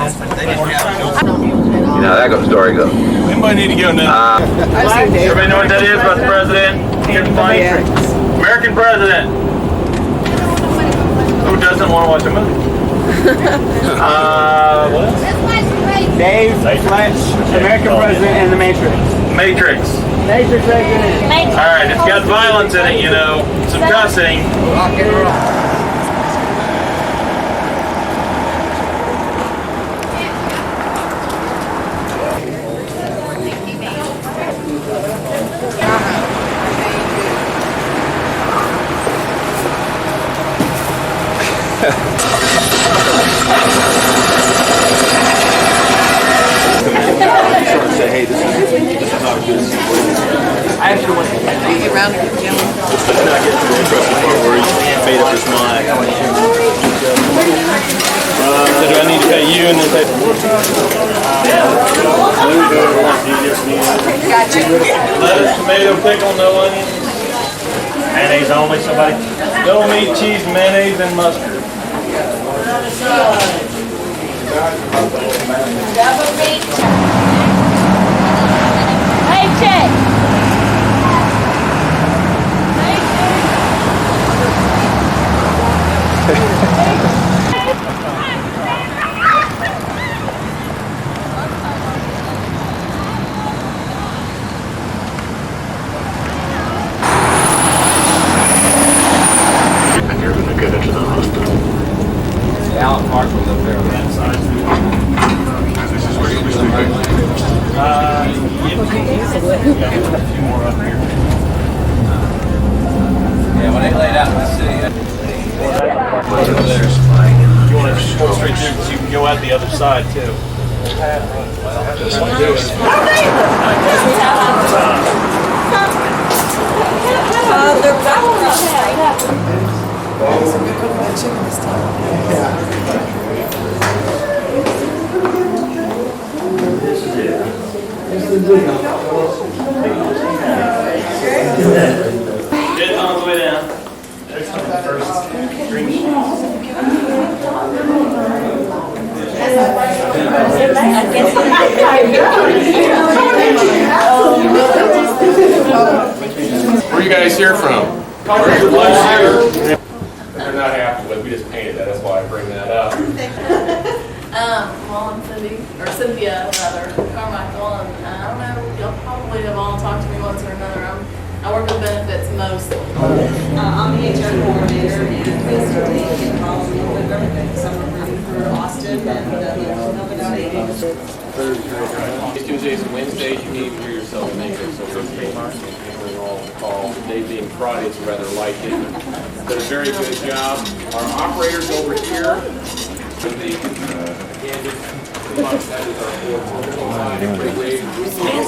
You know how that story goes. Anybody need to go now? Everybody know what that is about the president? American president. Who doesn't want to watch a movie? What? Dave, Fletch, American president, and the Matrix. Matrix. Matrix president. All right, it's got violence in it, you know, some cussing. Rock and roll. Say, hey, this is not good. I actually went to Get around and get Jim. Let's not get to the interesting part where he made up his mind. So do I need to pay you and then pay? Gotcha. Lettuce, tomato, pickle, no onion. Mayonnaise only, somebody? No meat, cheese, mayonnaise, and mustard. Double meat. Hey, check. You're going to get into the hospital. Alan Marshall's up there on that side. This is where you'll be sleeping. A few more up here. Yeah, when they laid out in the city. You want to just go straight through because you can go out the other side too. Getting on the way down. Next time the first green sheet. Where are you guys here from? Where's your blush here? They're not happy with. We just painted that. That's why I bring that up. Well, I'm Cynthia rather, Carmichael, and I don't know, y'all probably have all talked to me once or another. I work with benefits mostly. I'm the HR coordinator, and basically it involves me with everything. So I'm recruiting for Austin and Tuesdays and Wednesdays, you need to hear yourself make it. So we're all on call. Today being Friday, it's rather light. Did a very good job. Our operators over here. That is our fourth wave.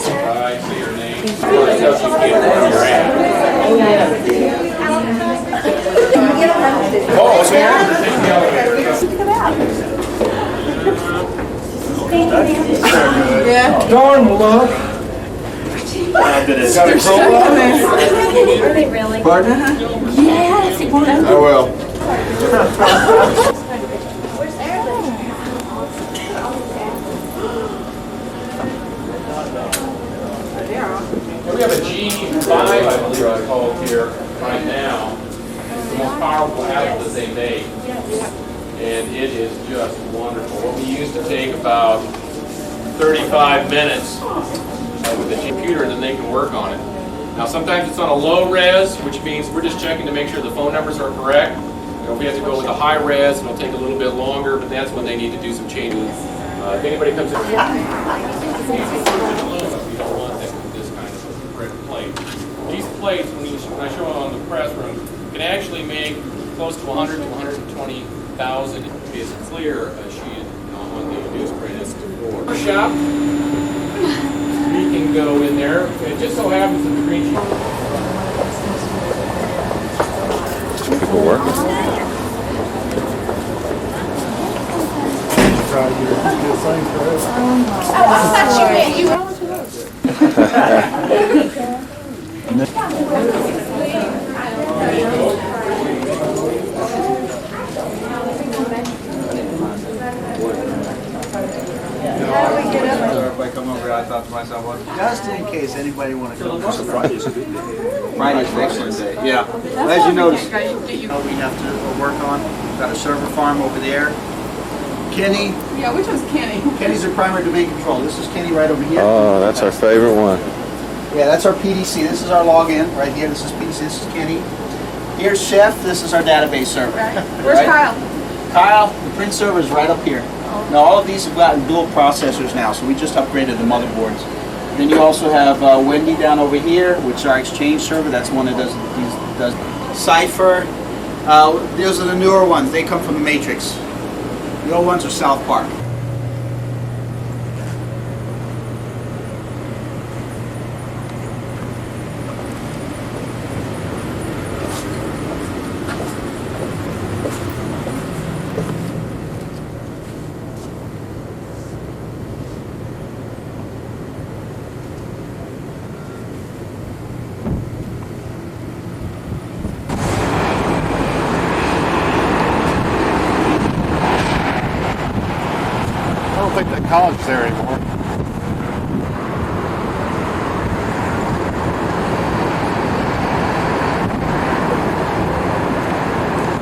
Right, say your name. Stuff you get where you're at. Oh, so you're taking the elevator. Yeah. Darn look. Got a crow on there? Are they really? Pardon? Yes. I will. We have a G5, I believe I call it here, right now. It's the most powerful apple that they make. And it is just wonderful. What we used to take about 35 minutes with the computer, and then they can work on it. Now sometimes it's on a low res, which means we're just checking to make sure the phone numbers are correct. You know, if we have to go with a high res, it'll take a little bit longer, but that's when they need to do some changes. If anybody comes in, we don't want them with this kind of red plate. These plates, when I show them on the press room, can actually make close to 100 to 120,000. It's clear as she on the newsprint is before. Our shop, we can go in there. It just so happens that the green sheet. People working. everybody come over, I thought to myself, well, just in case anybody want to come. Friday's a good day. Friday's an excellent day, yeah. As you notice, we have to work on, we've got a server farm over there. Kenny. Yeah, which one's Kenny? Kenny's our primary domain control. This is Kenny right over here. Oh, that's our favorite one. Yeah, that's our PDC. This is our login right here. This is PDC. This is Kenny. Here's Chef. This is our database server. Right. Where's Right? Kyle? Kyle, the print server is right up here. Now all of these have gotten dual processors now, so we just upgraded the motherboards. Then you also have Wendy down over here, which is our Exchange server. That's one that does Cypher. Those are the newer ones. They come from the Matrix. The old ones are South Park. I don't think that college's there anymore.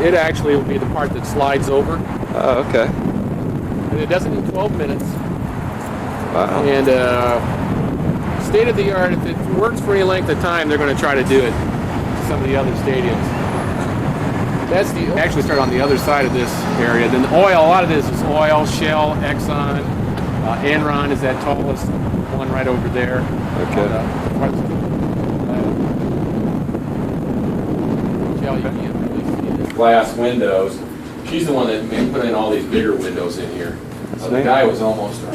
It actually will be the part that slides over, Oh, okay. and it does it in 12 minutes. Wow. And state of the art, if it works for any length of time, they're going to try to do it in some of the other stadiums. That's the actually start on the other side of this area. Then the oil, a lot of this is oil, Shell, Exxon, Enron is that tallest one right over there. Okay. Shell, you can't really see this. Glass windows. She's the one that put in all these bigger windows in here. So the guy was almost. These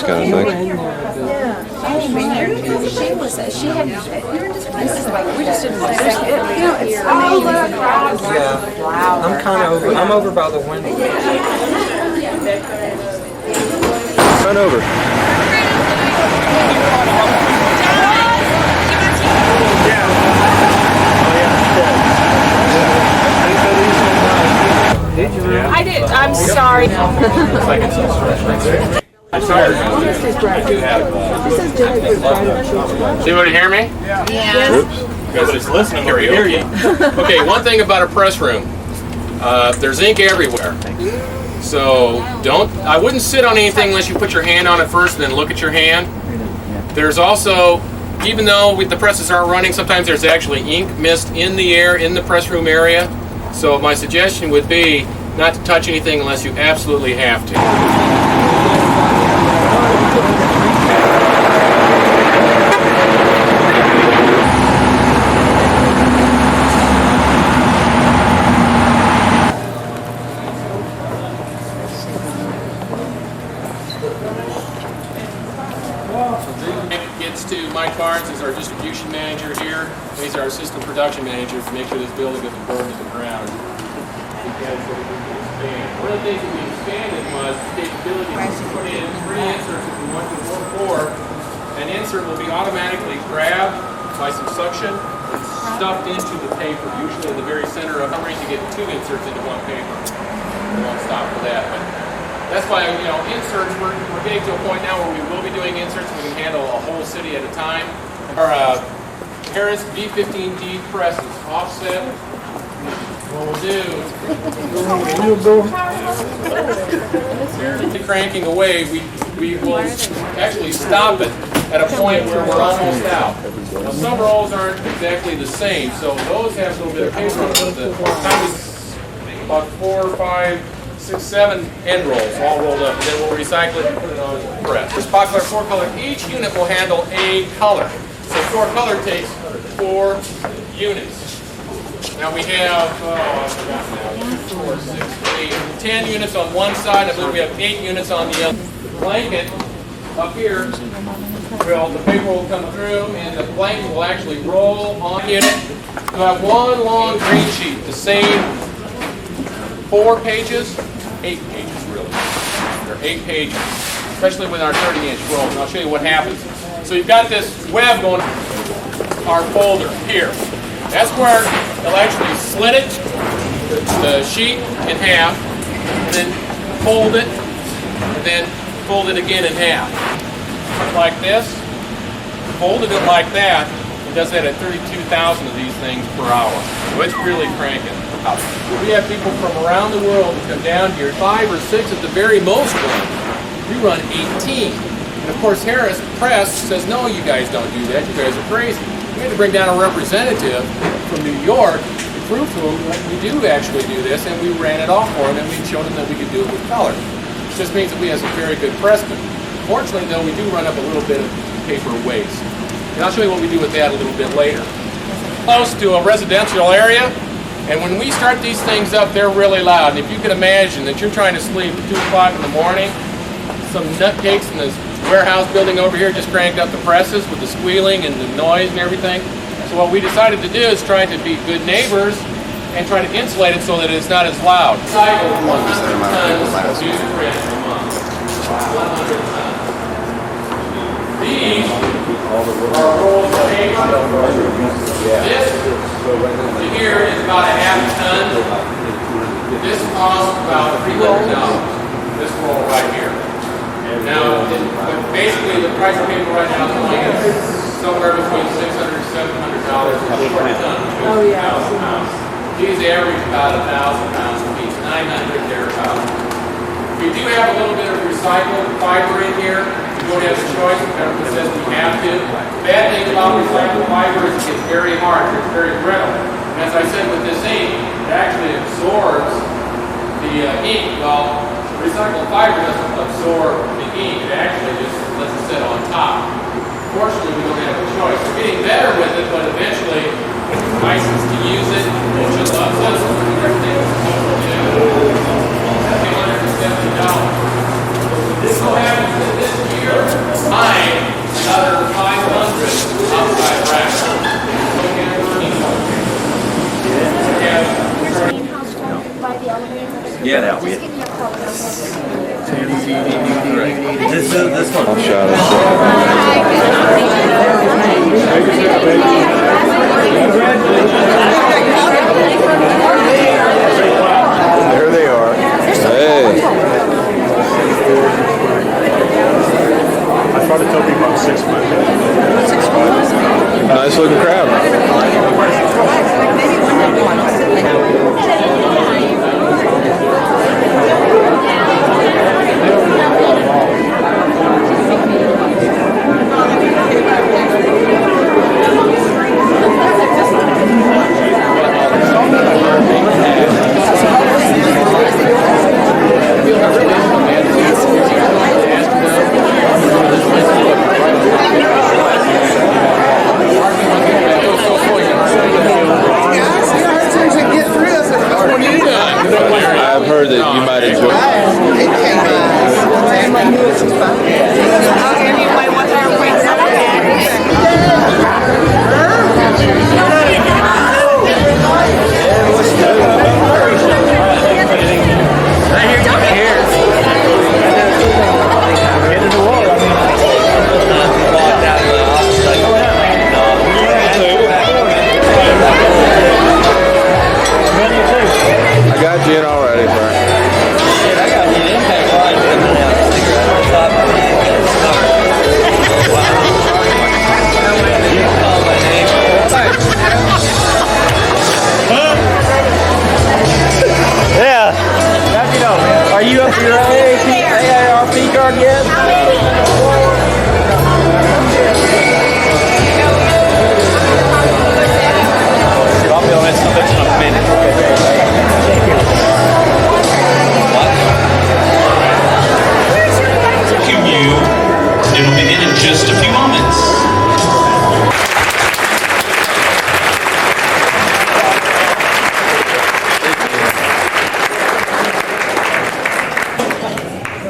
kind of things. She had, this is like, we just didn't want to it's amazing. I'm over by the window. Run over. I did, I'm sorry. I'm sorry. Does anybody hear me? Yeah. You guys just listening to hear you. Okay, one thing about a press room. There's ink everywhere. So I wouldn't sit on anything unless you put your hand on it first and then look at your hand. There's also, even though the presses aren't running, sometimes there's actually ink mist in the air in the press room area. So my suggestion would be not to touch anything unless you absolutely have to. Mike Barnes is our distribution manager here. He's our assistant production manager to make sure this building doesn't burn to the ground. One of the things that we expanded was the capability to put in 3 inserts if we want to, or 4. An insert will be automatically grabbed by some suction and stuffed into the paper, usually in the very center of. I'm ready to get 2 inserts into one paper. We won't stop for that, but that's why, inserts, we're getting to a point now where we will be doing inserts. We can handle a whole city at a time. Our Harris V15D presses, offset. What we'll do, cranking away, we will actually stop it at a point where we're almost out. Now, some rolls aren't exactly the same, so those have a little bit of paper on them. The time is about 4, 5, 6, 7 end rolls all rolled up, and then we'll recycle it and put it on the press. This popular 4-color, each unit will handle a color. So 4-color takes 4 units. Now we have, I forgot now, 4, 6, 8, 10 units on one side. I believe we have 8 units on the other. Blanket up here, the paper will come through, and the blanket will actually roll on the unit. You'll have one long green sheet, the same 4 pages, 8 pages really. There are 8 pages, especially with our 30-inch roll. And I'll show you what happens. So you've got this web going our folder here. That's where they'll actually slit it, the sheet in half, and then fold it, and then fold it again in half. Like this, folded it like that, and does that at 32,000 of these things per hour. So it's really cranking. We have people from around the world who come down here, 5 or 6 at the very most run. We run 18. And of course Harris Press says, no, you guys don't do that, you guys are crazy. We had to bring down a representative from New York to prove to them that we do actually do this, and we ran it off for them, and we showed them that we could do it with color. It just means that we have some very good pressmen. Fortunately though, we do run up a little bit of paper waste. And I'll show you what we do with that a little bit later. Close to a residential area, and when we start these things up, they're really loud. And if you can imagine that you're trying to sleep at 2 o'clock in the morning, some nutcakes in this warehouse building over here just cranked up the presses with the squealing and the noise and everything. So what we decided to do is try to be good neighbors and try to insulate it so that it's not as loud. Cycle 100 tons of newsprint a month. 100 tons. These are rolls of paper. This here is about a half ton. This costs about $300. This roll right here. Now, basically, the price of paper right now is going up somewhere between $600 and $700 per ton. Oh, yeah. These average about 1,000 pounds a piece, 900 thereabouts. We do have a little bit of recycled fiber in here. We don't have a choice. The government says we have to. The bad thing about recycled fiber is it gets very hard. It's very brittle. And as I said with this ink, it actually absorbs the ink. Well, recycled fiber doesn't absorb the ink. It actually just lets it sit on top. Fortunately, we don't have a choice. We're getting better with it, but eventually, with the license to use it, it just loves us. Everything is $270. This will happen this year. Another 500 outside racks. Yeah, now we. This one. I'll shout There they are. Hey. I try to tell people I'm 6 foot. 6'5". Nice looking crab. I've heard that you might enjoy I got you in already, Frank. I got the impact line coming out. Cigarette on top of me. You call my name. Yeah. How'd you know, man? Are you up for your AARP card yet? I'll be on this in a minute. It'll begin in just a few moments.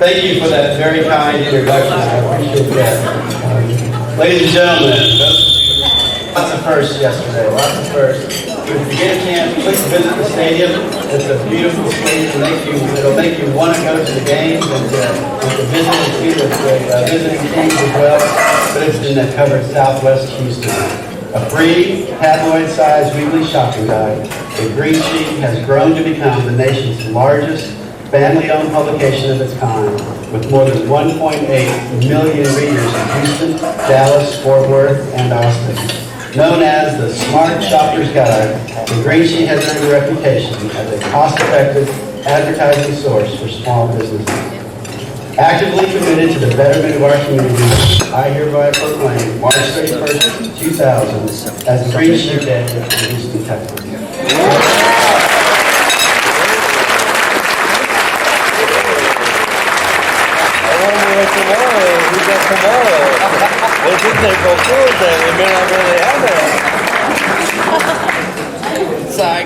Thank you for that very kind introduction. I appreciate that. Ladies and gentlemen, lots of firsts yesterday, lots of firsts. If you get a chance, please visit the stadium. It's a beautiful stadium. It'll make you want to go to the games and to visit and see the visiting teams as well. But it's in that covered Southwest Houston. A free, tabloid-sized weekly shopping guide, the Greensheet has grown to become the nation's largest family-owned publication of its kind, with more than 1.8 million readers in Houston, Dallas, Fort Worth, and Austin. Known as the Smart Shopper's Guide, the Greensheet has earned a reputation as a cost-effective advertising source for small businesses. Actively committed to the betterment of our community, I hereby proclaim March 31st, 2000 as the Greensheet Day in Houston, Texas. They think they go through with it, they may not really have it. Sorry.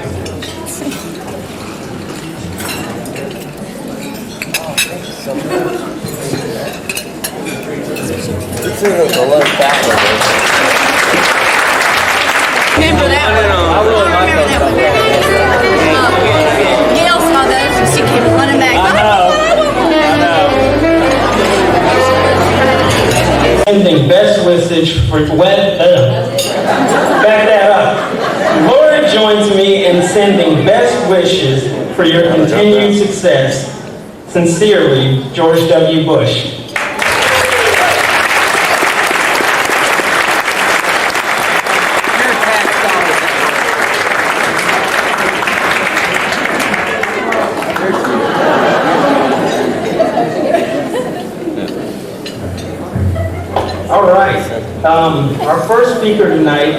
This is a little fat one. Remember that one? I remember that one. Gail saw those and she came running back. Sending best wishes for back that up. Laura joins me in sending best wishes for your continued success. Sincerely, George W. Bush. All right. Our first speaker tonight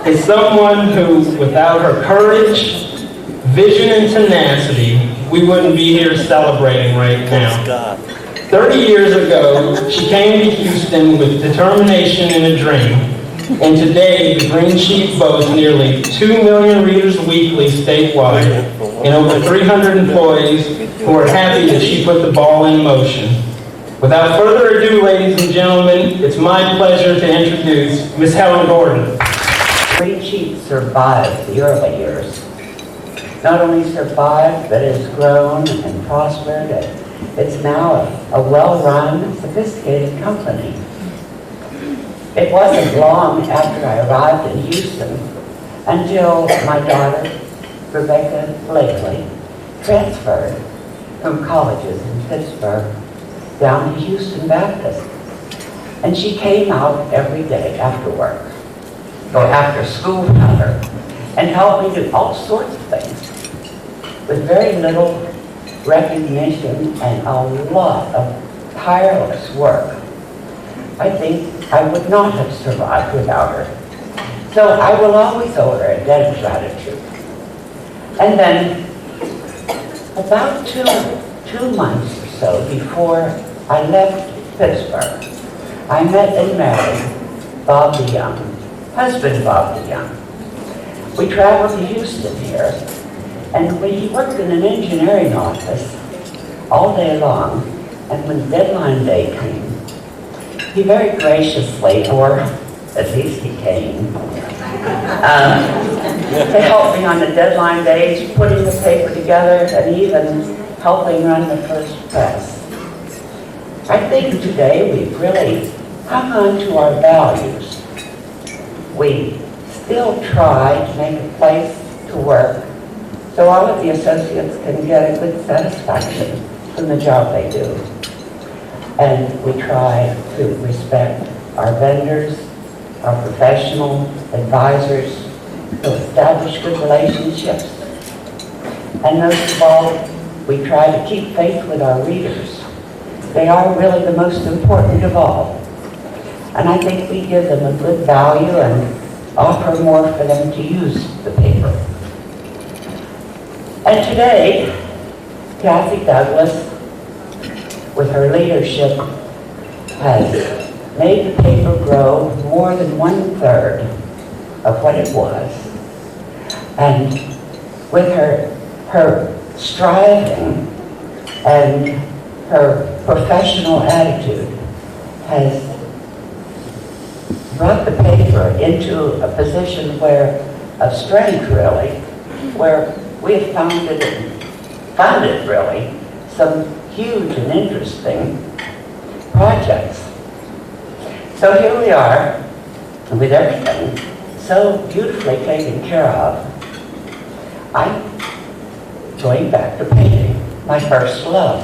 is someone who, without her courage, vision, and tenacity, we wouldn't be here celebrating right now. 30 years ago, she came to Houston with determination and a dream. And today, the Greensheet boasts nearly 2 million readers weekly statewide and over 300 employees who are happy that she put the ball in motion. Without further ado, ladies and gentlemen, it's my pleasure to introduce Miss Helen Gordon. Greensheet survived the early years. Not only survived, but has grown and prospered. It's now a well-run, sophisticated company. It wasn't long after I arrived in Houston until my daughter, Rebecca Blakely, transferred from colleges in Pittsburgh down to Houston Baptist. And she came out every day after work, or after school rather, and helped me do all sorts of things with very little recognition and a lot of tireless work. I think I would not have survived without her. So I will always owe her a debt of gratitude. And then about two months or so before I left Pittsburgh, I met and married Bob DeYoung, husband Bob DeYoung. We traveled to Houston here, and he worked in an engineering office all day long, and when deadline day came, he very graciously, or at least he came, to help me on the deadline days, putting the paper together, and even helping run the first press. I think today we've really hung on to our values. We still try to make a place to work so all of the associates can get a good satisfaction from the job they do. And we try to respect our vendors, our professional advisors, to establish good relationships. And most of all, we try to keep faith with our readers. They are really the most important of all. And I think we give them a good value and offer more for them to use the paper. And today, Kathy Douglas, with her leadership, has made the paper grow more than 1/3 of what it was. And with her striving and her professional attitude has brought the paper into a position of strength, really, where we have founded really some huge and interesting projects. So here we are with everything so beautifully taken care of, I'm going back to painting, my first love,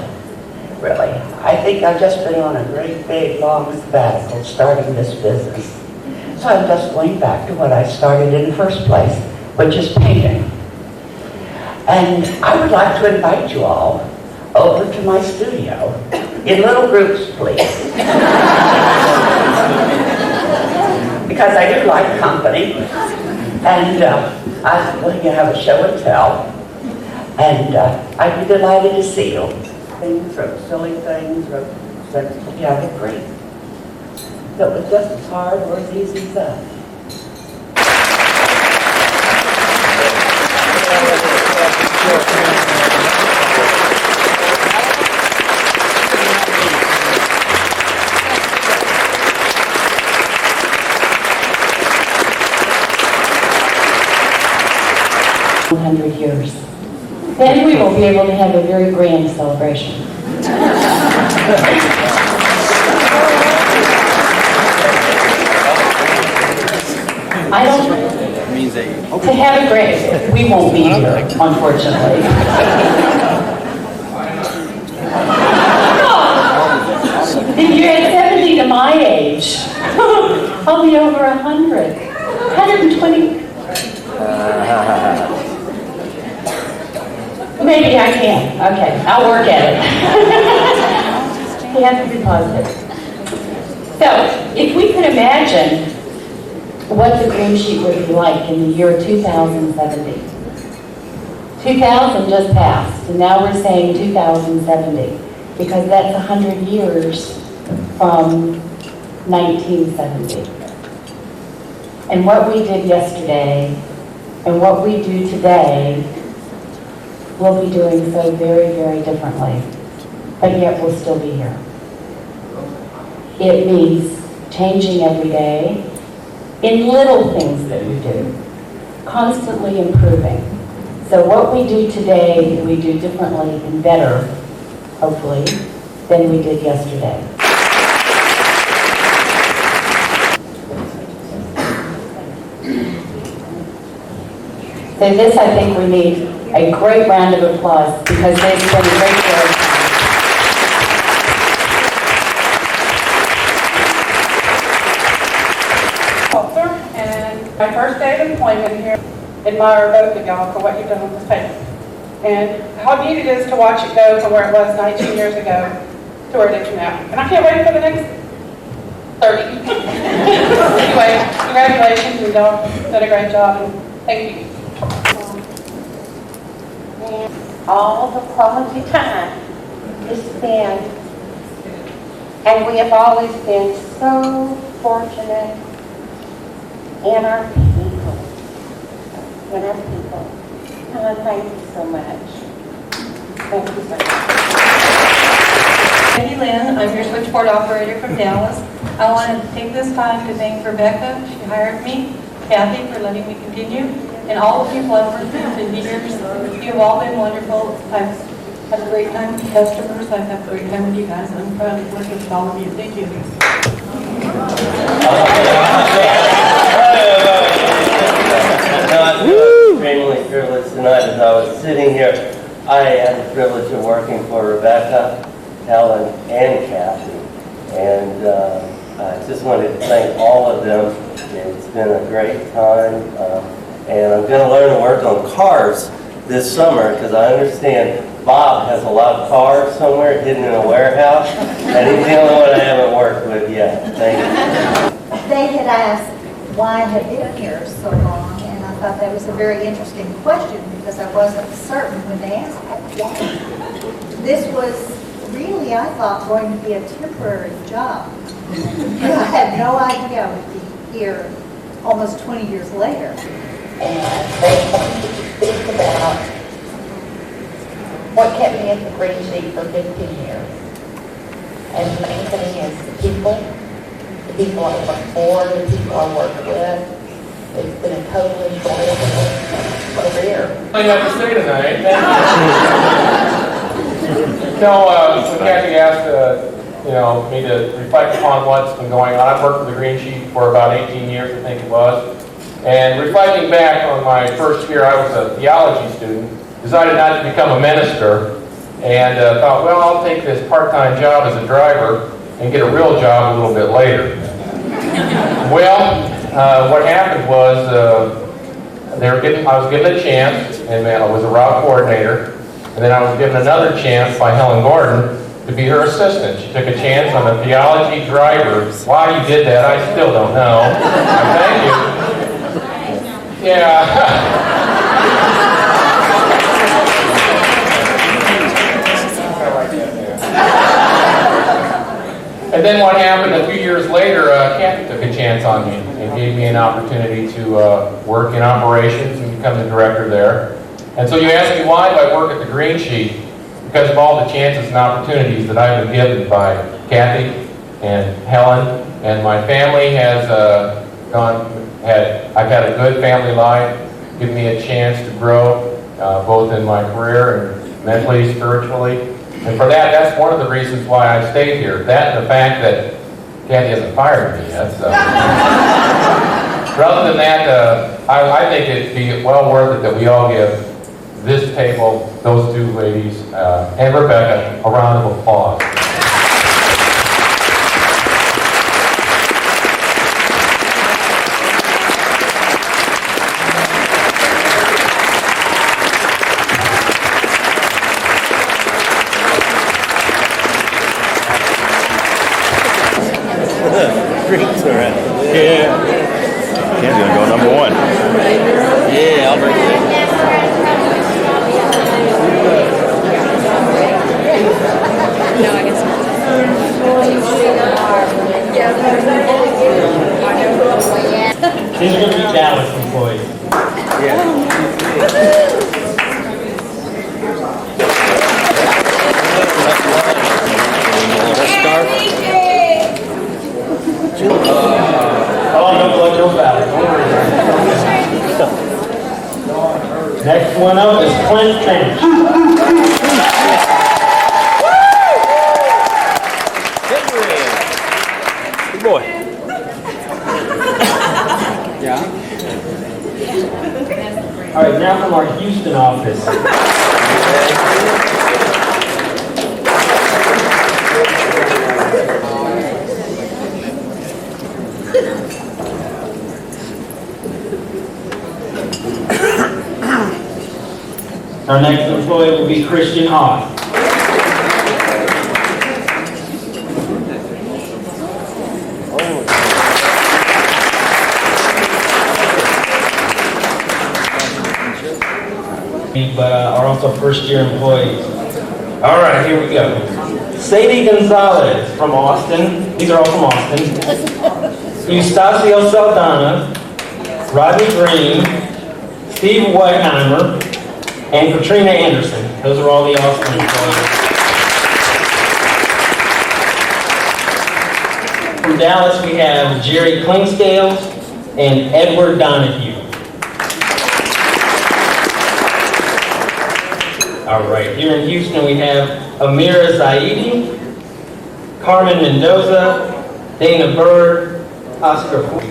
really. I think I've just been on a great big long sabbatical starting this business. So I'm just going back to what I started in the first place, which is painting. And I would like to invite you all over to my studio in little groups, please. Because I do like company, and I'm going to have a show and tell, and I'd be delighted to see you. Things from silly things, from yeah, they're great. If it was just as hard or as easy as that. 100 years. Then we will be able to have a very grand celebration. I don't, to have a grand, we won't be here, unfortunately. If you're at 70 to my age, I'll be over 100. 120. Maybe I can. Okay, I'll work at it. We have to be positive. So, if we could imagine what the Greensheet would be like in the year 2070. 2000 just passed, and now we're saying 2070, because that's 100 years from 1970. And what we did yesterday, and what we do today, we'll be doing so very, very differently, but yet we'll still be here. It means changing every day in little things that we do, constantly improving. So what we do today, we do differently and better, hopefully, than we did yesterday. So this, I think we need a great round of applause because they've been great for us. And my first day of employment here, admire both of y'all for what you've done on this paper. And how neat it is to watch it go from where it was 19 years ago to where it is now. And I can't wait for the next 30. Anyway, congratulations, and y'all did a great job, and thank you. All the quality time is spent, and we have always been so fortunate in our people. Thank you so much. Thank you so much. Betty Lynn, I'm your switchboard operator from Dallas. I want to take this time to thank Rebecca, she hired me, Kathy for letting me continue, and all the people I've worked with in years. You've all been wonderful. I've had a great time with customers. I've had a great time with you guys. I'm proud to work with all of you. Thank you. Extremely privileged tonight. As I was sitting here, I had the privilege of working for Rebecca, Helen, and Kathy. And I just wanted to thank all of them. It's been a great time. And I'm going to learn to work on cars this summer because I understand Bob has a lot of cars somewhere hidden in a warehouse. And he's the only one I haven't worked with yet. Thank you. They had asked why I had been here so long, and I thought that was a very interesting question because I wasn't certain when they asked why. This was really, I thought, going to be a temporary job. I had no idea I would be here almost 20 years later. And they want to speak about what kept me at the Greensheet for 15 years. And the main thing is the people I work for, the people I work with. It's been a totally enjoyable career. All you have to say tonight. No, when Kathy asked me to reflect upon what's been going on, I've worked with the Greensheet for about 18 years, I think it was. And reflecting back on my first year, I was a theology student, decided not to become a minister, and thought, well, I'll take this part-time job as a driver and get a real job a little bit later. Well, what happened was I was given a chance, and I was a route coordinator, and then I was given another chance by Helen Gordon to be her assistant. She took a chance on a theology driver. Why you did that, I still don't know. Thank you. Yeah. And then what happened a few years later, Kathy took a chance on me and gave me an opportunity to work in operations and become the director there. And so you ask me, why do I work at the Greensheet? Because of all the chances and opportunities that I've been given by Kathy and Helen, and my family has I've had a good family life, given me a chance to grow both in my career and mentally, spiritually. And for that, that's one of the reasons why I stayed here. That and the fact that Kathy hasn't fired me yet. So. Rather than that, I think it'd be well worth it that we all give this table, those two ladies, and Rebecca a round of applause. Yeah. Ken's gonna go number one. Yeah, I'll bring it. These are going to be Dallas employees. Next one up is Clint Finch. Good boy. Yeah. All right, now from our Houston office. Our next employee will be Christian Ott. But are also first-year employees. All right, here we go. Sadie Gonzalez from Austin. These are all from Austin. Eustacio Saldana, Rodney Green, Steve Whiteheimer, and Katrina Anderson. Those are all the Austin employees. From Dallas, we have Jerry Klingscales and Edward Donahue. All right, here in Houston, we have Amira Zaidi, Carmen Mendoza, Dana Bird, Oscar Ford.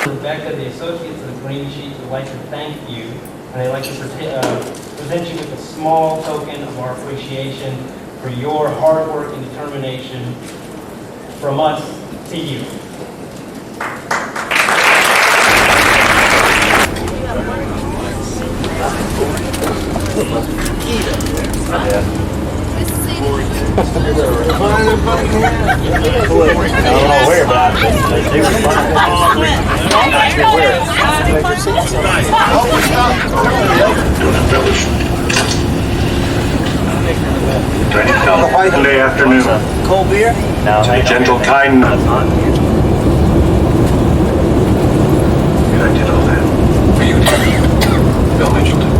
Rebecca, the associates of the Greensheet, would like to thank you, and I'd like to present you with a small token of our appreciation for your hard work and determination from us to you. Sunday afternoon. Cold beer? No. To the gentle kindness. And I did all that for you, Bill Mitchell.